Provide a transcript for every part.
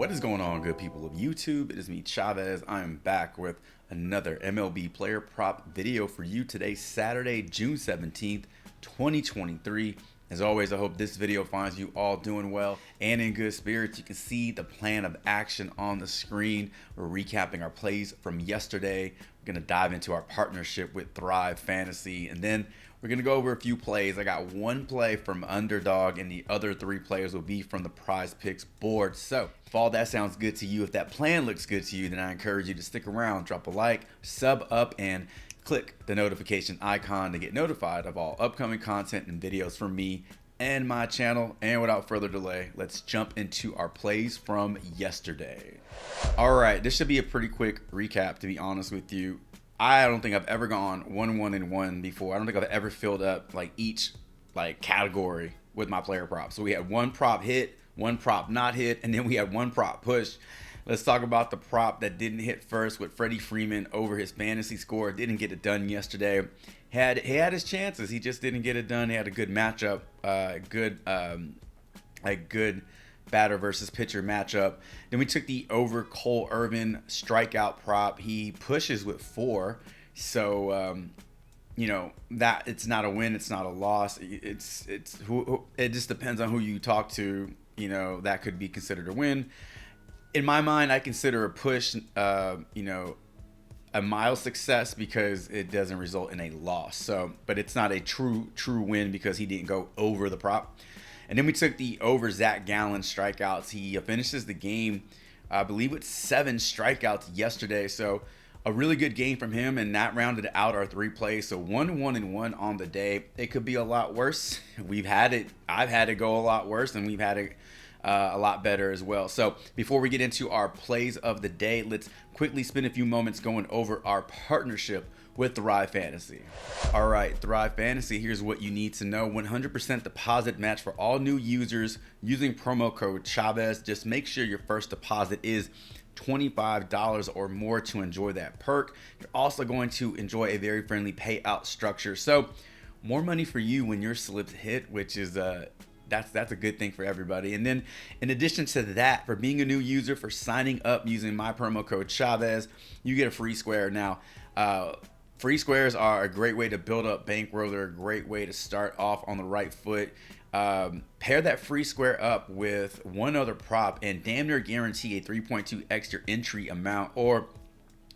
What is going on, good people of YouTube? It is me, Chavez. I am back with another MLB player prop video for you today, Saturday, June 17th, 2023. As always, I hope this video finds you all doing well and in good spirits. You can see the plan of action on the screen. We're recapping our plays from yesterday. We're going to dive into our partnership with Thrive Fantasy, and then we're going to go over a few plays. I got one play from Underdog, and the other three plays will be from the Prizepicks board. So if all that sounds good to you, if that plan looks good to you, then I encourage you to stick around, drop a like, sub up, and click the notification icon to get notified of all upcoming content and videos from me and my channel. And without further delay, let's jump into our plays from yesterday. All right, this should be a pretty quick recap, to be honest with you. I don't think I've ever gone 1-1-1 before. I don't think I've ever filled up like each category with my player props. So we had one prop hit, one prop not hit, and then we had one prop push. Let's talk about the prop that didn't hit first with Freddie Freeman over his fantasy score. Didn't get it done yesterday. He had his chances. He just didn't get it done. He had a good matchup, a good batter versus pitcher matchup. Then we took the over Cole Irvin strikeout prop. He pushes with 4. So, you know, that it's not a win. It's not a loss. It just depends on who you talk to. You know, that could be considered a win. In my mind, I consider a push, you know, a mild success because it doesn't result in a loss. So, but it's not a true win because he didn't go over the prop. And then we took the over Zach Gallen strikeouts. He finishes the game, I believe, with 7 strikeouts yesterday. So a really good game from him, and that rounded out our 3 plays. So 1-1-1 on the day. It could be a lot worse. We've had it. I've had it go a lot worse, and we've had it a lot better as well. So before we get into our plays of the day, let's quickly spend a few moments going over our partnership with Thrive Fantasy. All right, Thrive Fantasy, here's what you need to know. 100% deposit match for all new users using promo code Chavez. Just make sure your first deposit is $25 or more to enjoy that perk. You're also going to enjoy a very friendly payout structure. So more money for you when your slips hit, which is that's a good thing for everybody. And then in addition to that, for being a new user, for signing up using my promo code Chavez, you get a free square. Now, free squares are a great way to build up bankroll. They're a great way to start off on the right foot. Pair that free square up with one other prop and damn near guarantee a 3.2x your entry amount. Or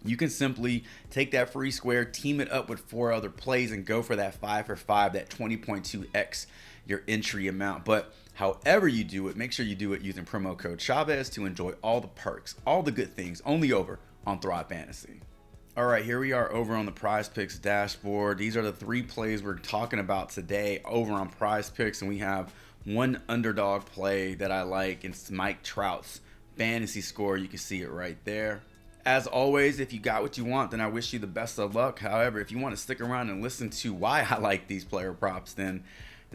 you can simply take that free square, team it up with 4 other plays, and go for that 5 for 5, that 20.2x your entry amount. But however you do it, make sure you do it using promo code Chavez to enjoy all the perks, all the good things, only over on Thrive Fantasy. All right, here we are over on the Prizepicks dashboard. These are the 3 plays we're talking about today over on Prizepicks, and we have one underdog play that I like. It's Mike Trout's fantasy score. You can see it right there. As always, if you got what you want, then I wish you the best of luck. However, if you want to stick around and listen to why I like these player props, then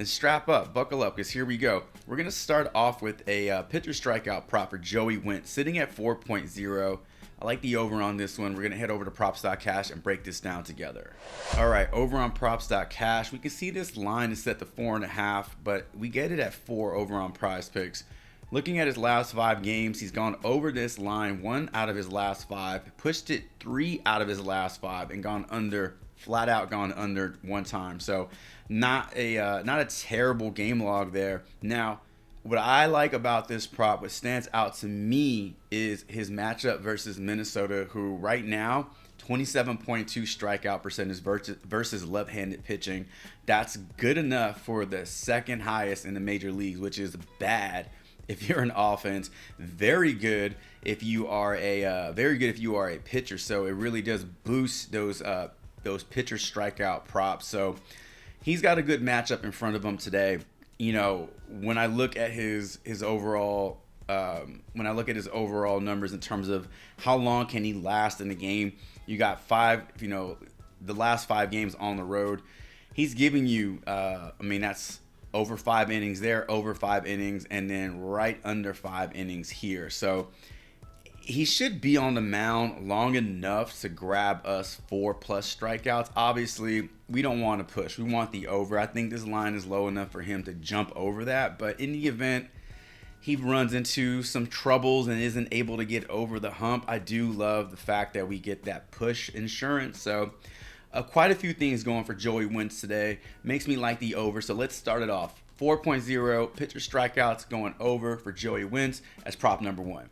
strap up, buckle up, because here we go. We're going to start off with a pitcher strikeout prop for Joey Wentz, sitting at 4.0. I like the over on this one. We're going to head over to props.cash and break this down together. All right, over on props.cash, we can see this line is set to 4.5, but we get it at 4 over on Prizepicks. Looking at his last 5 games, he's gone over this line 1 out of his last 5, pushed it 3 out of his last 5, and gone under, flat out gone under 1 time. So not a terrible game log there. Now, what I like about this prop, what stands out to me, is his matchup versus Minnesota, who right now 27.2 strikeout percentage versus left-handed pitching. That's good enough for the 2nd highest in the major leagues, which is bad if you're an offense. Very good if you are a pitcher. So it really does boost those pitcher strikeout props. So he's got a good matchup in front of him today. You know, when I look at his overall numbers in terms of how long can he last in the game, you got 5, you know, the last 5 games on the road, he's giving you, I mean, that's over 5 innings there, over 5 innings, and then right under 5 innings here. So he should be on the mound long enough to grab us 4+ strikeouts. Obviously, we don't want to push. We want the over. I think this line is low enough for him to jump over that. But in the event he runs into some troubles and isn't able to get over the hump, I do love the fact that we get that push insurance. So quite a few things going for Joey Wentz today. Makes me like the over. So let's start it off. 4.0 pitcher strikeouts going over for Joey Wentz as prop number 1.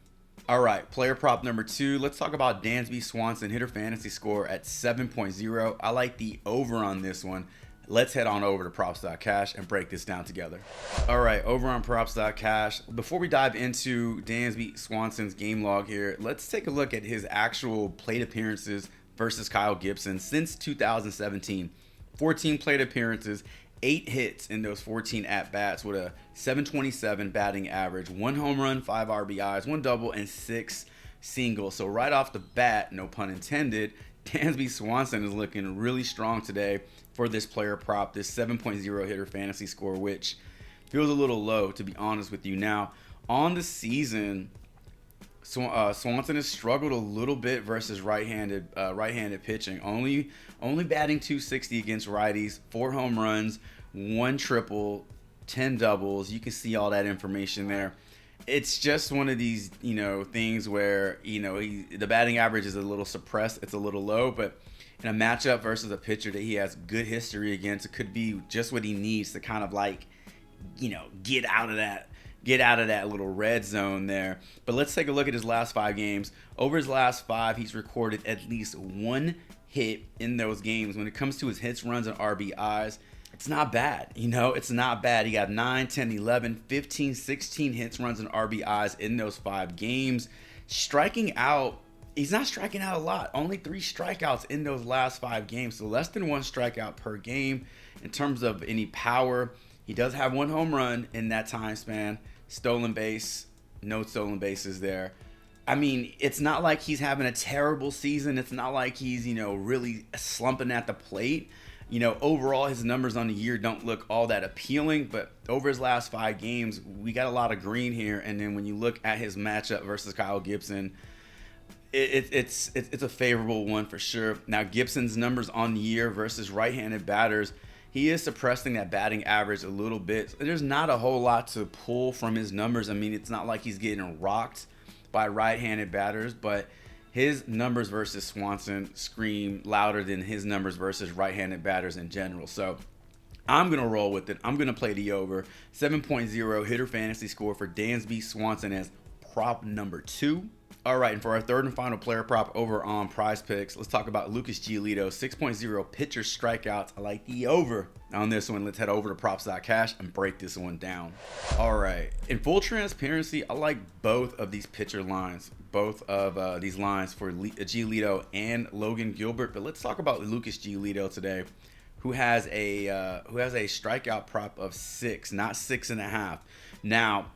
All right, player prop number 2. Let's talk about Dansby Swanson hitter fantasy score at 7.0. I like the over on this one. Let's head on over to props.cash and break this down together. All right, over on props.cash. Before we dive into Dansby Swanson's game log here, let's take a look at his actual plate appearances versus Kyle Gibson since 2017. 14 plate appearances, 8 hits in those 14 at-bats with a 727 batting average, 1 home run, 5 RBIs, 1 double, and 6 singles. So right off the bat, no pun intended, Dansby Swanson is looking really strong today for this player prop, this 7.0 hitter fantasy score, which feels a little low, to be honest with you. Now, on the season, Swanson has struggled a little bit versus right-handed pitching. Only batting .260 against righties, 4 home runs, 1 triple, 10 doubles. You can see all that information there. It's just one of these, things where, the batting average is a little suppressed. It's a little low, but in a matchup versus a pitcher that he has good history against, it could be just what he needs to kind of get out of that little red zone there. But let's take a look at his last 5 games. Over his last 5, he's recorded at least 1 hit in those games. When it comes to his hits, runs, and RBIs, it's not bad. It's not bad. He got 9, 10, 11, 15, 16 hits, runs, and RBIs in those 5 games. Striking out, he's not striking out a lot. Only 3 strikeouts in those last 5 games. So less than 1 strikeout per game. In terms of any power, he does have 1 home run in that time span. Stolen base, no stolen bases there. I mean, it's not like he's having a terrible season. It's not like he's, really slumping at the plate. Overall, his numbers on the year don't look all that appealing, but over his last 5 games, we got a lot of green here. And then when you look at his matchup versus Kyle Gibson, it's a favorable one for sure. Now, Gibson's numbers on the year versus right-handed batters, he is suppressing that batting average a little bit. There's not a whole lot to pull from his numbers. I mean, it's not like he's getting rocked by right-handed batters, but his numbers versus Swanson scream louder than his numbers versus right-handed batters in general. So I'm going to roll with it. I'm going to play the over. 7.0 hitter fantasy score for Dansby Swanson as prop number 2. All right, and for our third and final player prop over on Prizepicks, let's talk about Lucas Giolito, 6.0 pitcher strikeouts. I like the over on this one. Let's head over to props.cash and break this one down. All right, in full transparency, I like both of these pitcher lines, both of these lines for Giolito and Logan Gilbert. But let's talk about Lucas Giolito today, who has a strikeout prop of 6, not 6.5. Now,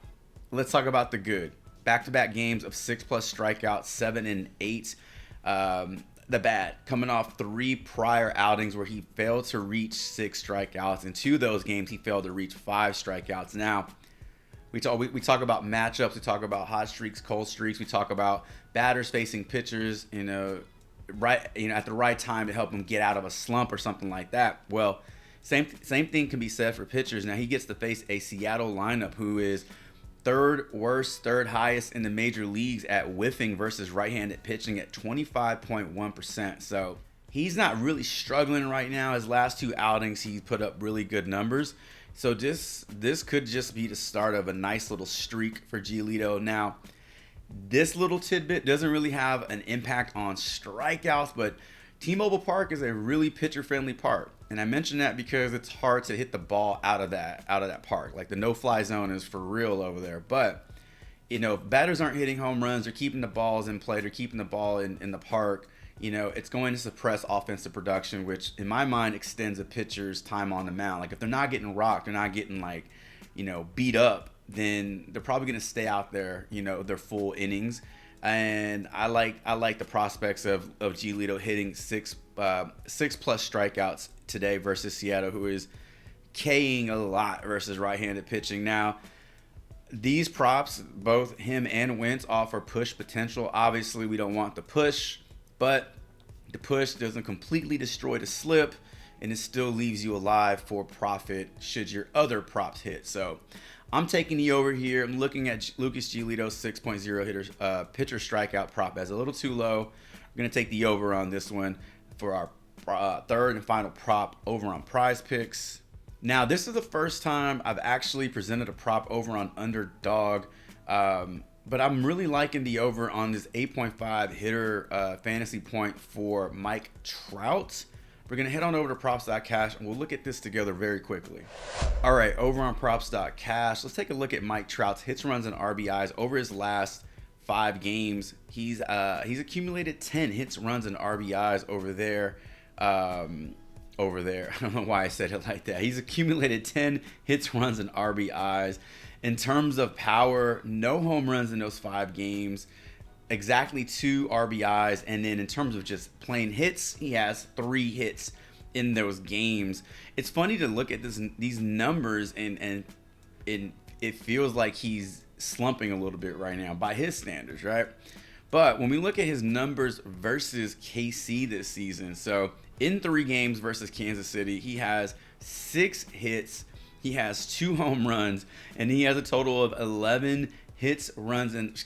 let's talk about the good. Back-to-back games of 6+ strikeouts, 7 and 8. The bad, coming off 3 prior outings where he failed to reach 6 strikeouts. In 2 of those games, he failed to reach 5 strikeouts. Now, we talk about matchups. We talk about hot streaks, cold streaks. We talk about batters facing pitchers, at the right time to help them get out of a slump or something like that. Well, same thing can be said for pitchers. Now, he gets to face a Seattle lineup who is third worst, third highest in the major leagues at whiffing versus right-handed pitching at 25.1%. So he's not really struggling right now. His last 2 outings, he put up really good numbers. So this could just be the start of a nice little streak for Giolito. Now, this little tidbit doesn't really have an impact on strikeouts, but T-Mobile Park is a really pitcher-friendly park. And I mention that because it's hard to hit the ball out of that park. Like the no-fly zone is for real over there. But, if batters aren't hitting home runs, they're keeping the balls in play, they're keeping the ball in the park, it's going to suppress offensive production, which in my mind extends a pitcher's time on the mound. Like if they're not getting rocked, they're not getting beat up, then they're probably going to stay out there, their full innings. And I like the prospects of Giolito hitting 6+ strikeouts today versus Seattle, who is K-ing a lot versus right-handed pitching. Now, these props, both him and Wentz, offer push potential. Obviously, we don't want the push, but the push doesn't completely destroy the slip, and it still leaves you alive for profit should your other props hit. So I'm taking the over here. I'm looking at Lucas Giolito's 6.0 hitter pitcher strikeout prop as a little too low. We're going to take the over on this one for our third and final prop over on Prizepicks. Now, this is the first time I've actually presented a prop over on Underdog, but I'm really liking the over on this 8.5 hitter fantasy point for Mike Trout. We're going to head on over to props.cash and we'll look at this together very quickly. All right, over on props.cash, let's take a look at Mike Trout's hits, runs, and RBIs over his last 5 games. He's accumulated 10 hits, runs, and RBIs over there. I don't know why I said it like that. He's accumulated 10 hits, runs, and RBIs. In terms of power, no home runs in those 5 games. Exactly 2 RBIs, and then in terms of just plain hits, he has 3 hits in those games. It's funny to look at these numbers and it feels like he's slumping a little bit right now by his standards, right? But when we look at his numbers versus KC this season, so in 3 games versus Kansas City, he has 6 hits, he has 2 home runs, and he has a total of 11 hits, runs, and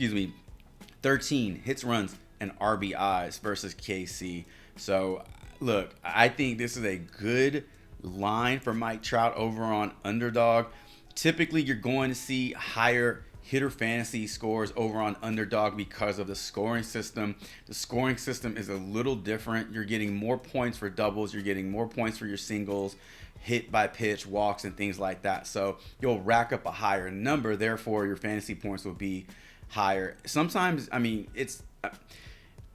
13 hits, runs, and RBIs versus KC. So, look, I think this is a good line for Mike Trout over on Underdog. Typically, you're going to see higher hitter fantasy scores over on Underdog because of the scoring system. The scoring system is a little different. You're getting more points for doubles. You're getting more points for your singles, hit by pitch, walks, and things like that. So, you'll rack up a higher number. Therefore, your fantasy points will be higher. Sometimes, I mean,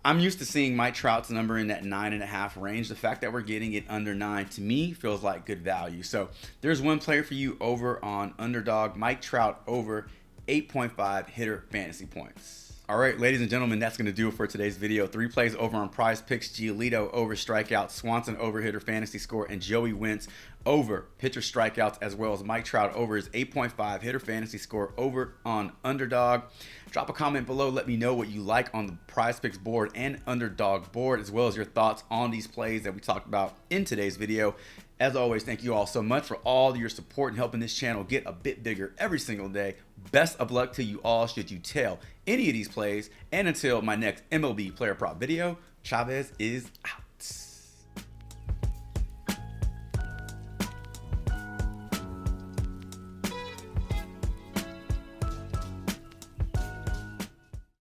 I'm used to seeing Mike Trout's number in that 9.5 range. The fact that we're getting it under 9 to me feels like good value. So there's one player for you over on Underdog, Mike Trout over 8.5 hitter fantasy points. All right, ladies and gentlemen, that's going to do it for today's video. 3 plays over on Prizepicks: Giolito over strikeouts, Swanson over hitter fantasy score, and Joey Wentz over pitcher strikeouts, as well as Mike Trout over his 8.5 hitter fantasy score over on Underdog. Drop a comment below. Let me know what you like on the Prizepicks board and Underdog board, as well as your thoughts on these plays that we talked about in today's video. As always, thank you all so much for all your support and helping this channel get a bit bigger every single day. Best of luck to you all should you tail any of these plays. And until my next MLB player prop video, Chavez is out.